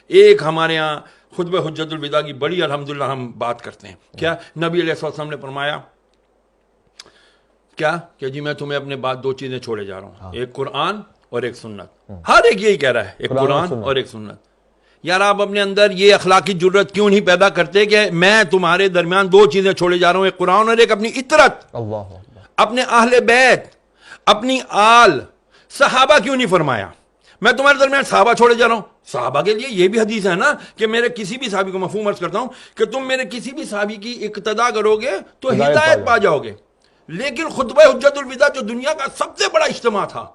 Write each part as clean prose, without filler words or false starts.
ایک ہمارے ہاں خطبہ حجت الوداع کی بڑی الحمدللہ ہم بات کرتے ہیں. کیا نبی علیہ السلام نے فرمایا کیا کہ جی میں تمہیں اپنے بعد دو چیزیں چھوڑے جا رہا ہوں, ایک قرآن اور ایک سنت. ہر ایک یہی کہہ رہا ہے, ایک قرآن اور ایک سنت. یار آپ اپنے اندر یہ اخلاقی جرت کیوں نہیں پیدا کرتے کہ میں تمہارے درمیان دو چیزیں چھوڑے جا رہا ہوں, ایک قرآن اور ایک اپنی اطرت, اپنے اہل بیت, اپنی آل. صحابہ کیوں نہیں فرمایا میں تمہارے درمیان صحابہ چھوڑے جا رہا ہوں؟ صحابہ کے لیے یہ بھی حدیث ہے نا کہ میرے کسی بھی صحابی کو, مفہوم عرض کرتا ہوں کہ تم میرے کسی بھی صحابی کی اقتدا کرو گے تو ہدایت پا جاؤ گے. لیکن خطبہ حجت الوداع جو دنیا کا سب سے بڑا اجتماع تھا,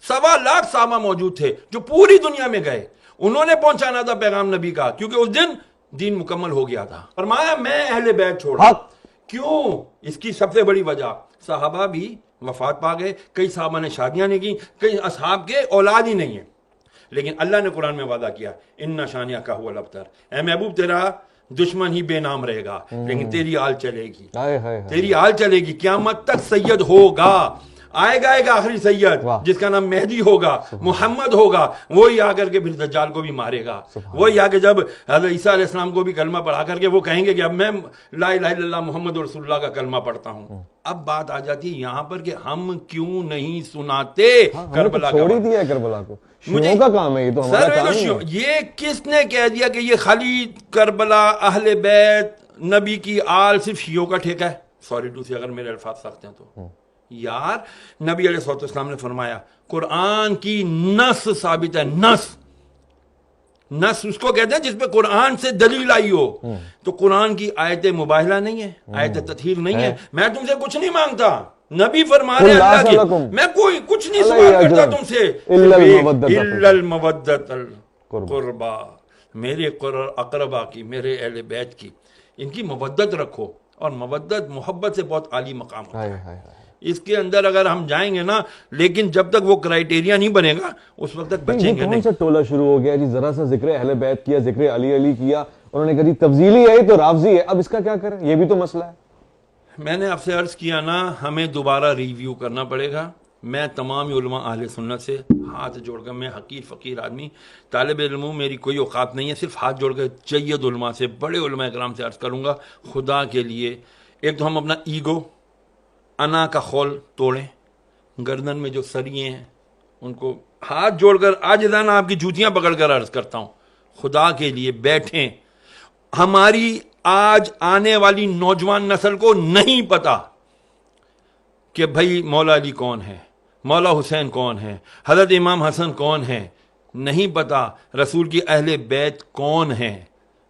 1.25 لاکھ صحابہ موجود تھے جو پوری دنیا میں گئے, انہوں نے پہنچانا تھا پیغام نبی کا, کیونکہ اس دن دین مکمل ہو گیا تھا. فرمایا میں اہل بیت چھوڑا. کیوں؟ اس کی سب سے بڑی وجہ, صحابہ بھی وفات پا گئے, کئی صحابہ نے شادیاں نہیں کی, کئی اصحاب کے اولاد ہی نہیں ہیں. لیکن اللہ نے قرآن میں وعدہ کیا ان شانیہ کا هو الابتر, اے محبوب تیرا دشمن ہی بے نام رہے گا لیکن تیری آل چلے گی, تیری آل چلے گی, قیامت تک سید ہوگا. آئے گا آخری سید جس کا نام مہدی ہوگا, محمد ہوگا, وہی آ کر کے پھر دجال کو بھی مارے گا. وہی آ کے جب حضرت عیسیٰ علیہ السلام کو بھی کلمہ پڑھا کر کے وہ کہیں گے کہ اب میں لا الہ الا اللہ محمد رسول اللہ کا کلمہ پڑھتا ہوں. اب بات آ جاتی ہے یہاں پر کہ ہم کیوں نہیں سناتے کربلا کا. چھوڑ دیا کربلا کو, شیعوں کا کام ہے یہ, تو ہمارا کام نہیں ہے. یہ کس نے کہہ دیا کہ یہ خالی کربلا, اہل بیت, نبی کی آل صرف شیعوں کا ٹھیکہ ہے؟ سوری ٹو سے اگر میرے الفاظ سخت ہیں تو یار, نبی علیہ السلام نے فرمایا قرآن کی نص ثابت ہے. نص اس کو کہتے ہیں جس پہ قرآن سے دلیل آئی ہو. تو قرآن کی آیت مباہلہ نہیں ہے, آیت تطہیر نہیں ہے. میں تم سے کچھ نہیں مانگتا, نبی فرما رہے اللہ کی, میں کوئی کچھ نہیں سوال کرتا تم سے, الا المودۃ القربا, میرے اقربا کی, میرے اہل بیت کی, ان کی مودت رکھو. اور مودت محبت سے بہت عالی مقام ہوتا ہے. اس کے اندر اگر ہم جائیں گے نا, لیکن جب تک وہ کرائیٹیریا نہیں بنے گا اس وقت تک بچیں گے نہیں. کون سا ٹولہ شروع ہو گیا جی, ذرا سا ذکر اہل بیت کیا, ذکر علی کیا, انہوں نے کہا جی تفضیلی ہے تو رافضی ہے. اب اس کا کیا کریں, یہ بھی تو مسئلہ ہے. میں نے آپ سے عرض کیا نا, ہمیں دوبارہ ریویو کرنا پڑے گا. میں تمام علماء اہل سنت سے ہاتھ جوڑ کر, میں حقیر فقیر آدمی, طالب علم ہوں, میری کوئی اوقات نہیں ہے, صرف ہاتھ جوڑ کر جید علماء سے, بڑے علماء کرام سے عرض کروں گا, خدا کے لیے ایک تو ہم اپنا ایگو, انا کا خول توڑیں. گردن میں جو سریے ہیں ان کو ہاتھ جوڑ کر عاجزانہ آپ کی جوتیاں پکڑ کر عرض کرتا ہوں, خدا کے لیے بیٹھیں. ہماری آج آنے والی نوجوان نسل کو نہیں پتا کہ بھائی مولا علی کون ہے, مولا حسین کون ہے, حضرت امام حسن کون ہے, نہیں پتا. رسول کی اہل بیت کون ہیں,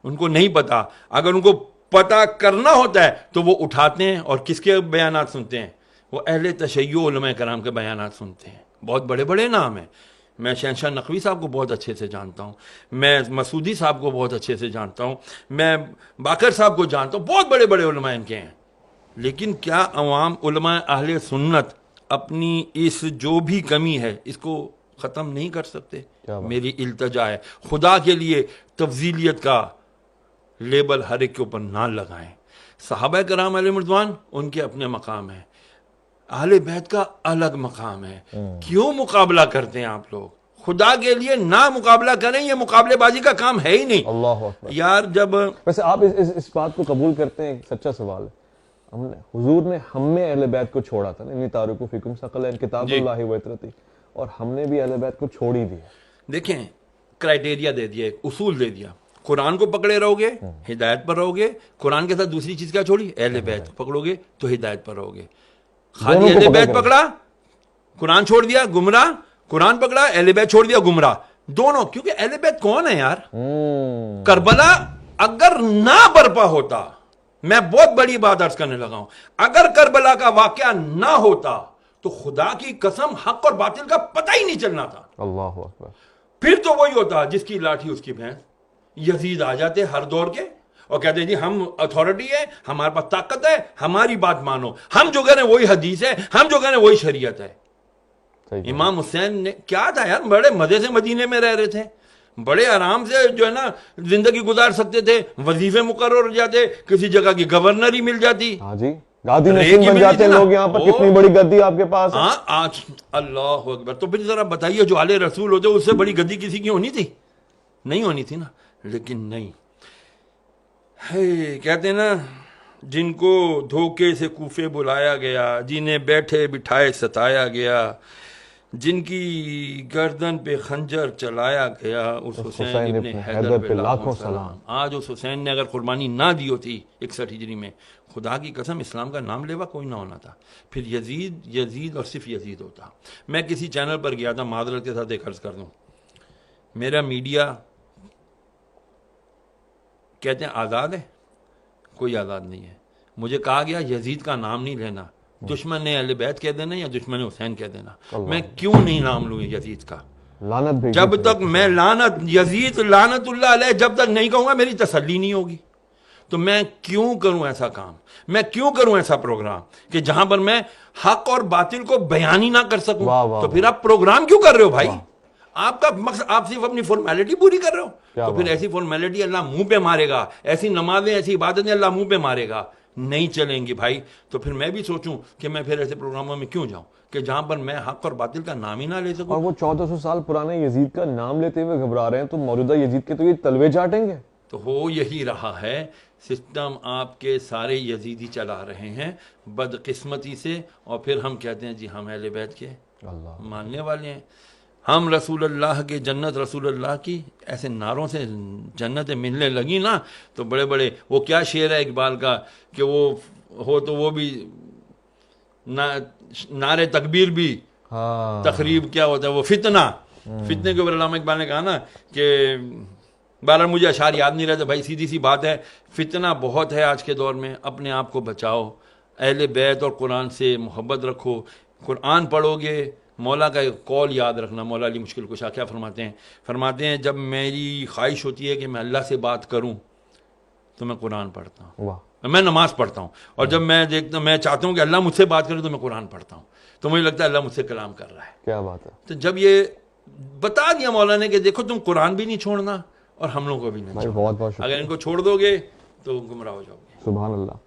ان کو نہیں پتا. اگر ان کو پتا کرنا ہوتا ہے تو وہ اٹھاتے ہیں اور کس کے بیانات سنتے ہیں, وہ اہل تشیع علماء کرام کے بیانات سنتے ہیں. بہت بڑے بڑے نام ہیں. میں شہنشاہ نقوی صاحب کو بہت اچھے سے جانتا ہوں, میں مسعودی صاحب کو بہت اچھے سے جانتا ہوں, میں باقر صاحب کو جانتا ہوں, بہت بڑے بڑے علماء ان کے ہیں. لیکن کیا عوام علماء اہل سنت اپنی اس جو بھی کمی ہے اس کو ختم نہیں کر سکتے؟ میری التجا ہے, خدا کے لیے تفضیلیت کا لیبل ہر ایک کے اوپر نہ لگائیں. صحابہ کرام علیہ رضوان ان کے اپنے مقام ہیں, اہل بیت کا الگ مقام ہے. کیوں مقابلہ کرتے ہیں آپ لوگ؟ خدا کے لیے نہ مقابلہ کریں, یہ مقابلے بازی کا کام ہے ہی نہیں. اللہ اکبر. یار جب ویسے آپ اس بات کو قبول کرتے ہیں, سچا سوال ہے, حضور نے ہم میں اہل بیت کو چھوڑا تھا, انی تارکو فیکم ثقلین کتاب اللہ و اطرتی, اور ہم نے بھی اہل بیت کو چھوڑ ہی دیا. دیکھیں کرائیٹیریا دے دیا, ایک اصول دے دیا, قرآن کو پکڑے رہو گے ہدایت پر رہو گے, قرآن کے ساتھ دوسری چیز کیا چھوڑی, اہل بیت کو پکڑو گے تو ہدایت پر رہو گے. خالی اہل بیت پکڑا, قرآن چھوڑ دیا گمراہ, قرآن پکڑا اہل بیت چھوڑ دیا گمراہ, دونوں. کیونکہ اہل بیت کون ہے یار؟ کربلا اگر نہ برپا ہوتا, میں بہت بڑی بات عرض کرنے لگا ہوں, اگر کربلا کا واقعہ نہ ہوتا تو خدا کی قسم حق اور باطل کا پتہ ہی نہیں چلنا تھا. اللہ اکبر. پھر تو وہی ہوتا جس کی لاٹھی اس کی بھینس. یزید آ جاتے ہر دور کے اور کہتے ہیں جی ہم اتھارٹی ہے, ہمارے پاس طاقت ہے, ہماری بات مانو, ہم جو کہہ رہے ہیں وہی حدیث ہے, ہم جو کہہ رہے ہیں وہی شریعت ہے. امام حسین نے کیا تھا یار, بڑے مزے سے مدینے میں رہ رہے تھے, بڑے آرام سے جو ہے نا زندگی گزار سکتے تھے, وظیفے مقرر ہو جاتے, کسی جگہ کی گورنر ہی مل جاتی. ہاں جی, گادی نشین بن جاتے لوگ یہاں پر. کتنی بڑی گدی آپ کے پاس ہے. ہاں آج اللہ اکبر. تو پھر ذرا بتائیے جو آل رسول ہوتے اس سے بڑی گدی کسی کی ہونی تھی؟ نہیں ہونی تھی نا، لیکن نہیں. کہتے ہیں نا جن کو دھوکے سے کوفے بلایا گیا، جنہیں بیٹھے بٹھائے ستایا گیا، جن کی گردن پہ خنجر چلایا گیا، اس حسین ابن حیدر پہ لاکھوں سلام. آج اس حسین نے اگر قربانی نہ دی ہوتی 61 ہجری میں، خدا کی قسم اسلام کا نام لیوا کوئی نہ ہونا تھا. پھر یزید اور صرف یزید ہوتا. میں کسی چینل پر گیا تھا، معذرت کے ساتھ ایک عرض کر دوں، میرا میڈیا کہتے ہیں آزاد ہے، کوئی آزاد نہیں ہے. مجھے کہا گیا یزید کا نام نہیں لینا، دشمن اہل بیت کہہ دینا یا دشمن حسین کہہ دینا. میں کیوں نہیں نام لوں یزید کا؟ لعنت بھیجی جب تک میں یزید لعنت اللہ علیہ جب تک نہیں کہوں گا میری تسلی نہیں ہوگی. تو میں کیوں کروں ایسا کام، میں کیوں کروں ایسا پروگرام کہ جہاں پر میں حق اور باطل کو بیان ہی نہ کر سکوں؟ تو پھر آپ پروگرام کیوں کر رہے ہو بھائی؟ آپ کا مقصد، آپ صرف اپنی فارمیلٹی پوری کر رہے ہو. تو پھر ایسی فارمیلٹی اللہ منہ پہ مارے گا، ایسی نمازیں ایسی عبادتیں اللہ منہ پہ مارے گا، نہیں چلیں گی بھائی. تو پھر میں بھی سوچوں کہ میں پھر ایسے پروگراموں میں کیوں جاؤں کہ جہاں پر میں حق اور باطل کا نام ہی نہ لے سکوں. اور وہ 1400 سال پرانے یزید کا نام لیتے ہوئے گھبرا رہے ہیں، تو موجودہ یزید کے تو یہ تلوے چاٹیں گے. تو ہو یہی رہا ہے سسٹم، آپ کے سارے یزیدی چلا رہے ہیں بدقسمتی سے. اور پھر ہم کہتے ہیں جی ہم اہل بیت کے ماننے والے ہیں، ہم رسول اللہ کے جنت رسول اللہ کی. ایسے نعروں سے جنتیں ملنے لگی نا تو بڑے بڑے، وہ کیا شعر ہے اقبال کا کہ وہ ہو تو وہ بھی نعرے تکبیر بھی، تقریب کیا ہوتا ہے وہ فتنہ. فتنے کے اوپر علامہ اقبال نے کہا نا کہ بہرحال مجھے اشعار یاد نہیں رہتے بھائی، سیدھی سی بات ہے، فتنہ بہت ہے آج کے دور میں. اپنے آپ کو بچاؤ، اہل بیت اور قرآن سے محبت رکھو، قرآن پڑھو گے. مولا کا ایک قول یاد رکھنا، مولا علی مشکل کشا کیا فرماتے ہیں جب میری خواہش ہوتی ہے کہ میں اللہ سے بات کروں تو میں قرآن پڑھتا ہوں، میں نماز پڑھتا ہوں. اور جب میں چاہتا ہوں کہ اللہ مجھ سے بات کرے تو میں قرآن پڑھتا ہوں. تو مجھے لگتا ہے اللہ مجھ سے کلام کر رہا ہے. کیا بات ہے. تو جب یہ بتا دیا مولا نے کہ دیکھو تم قرآن بھی نہیں چھوڑنا اور ہم لوگوں کو بھی نہیں چھوڑنا، بہت بہت اگر ان کو چھوڑ دو گے تو گمراہ ہو جاؤ گے. سبحان اللہ.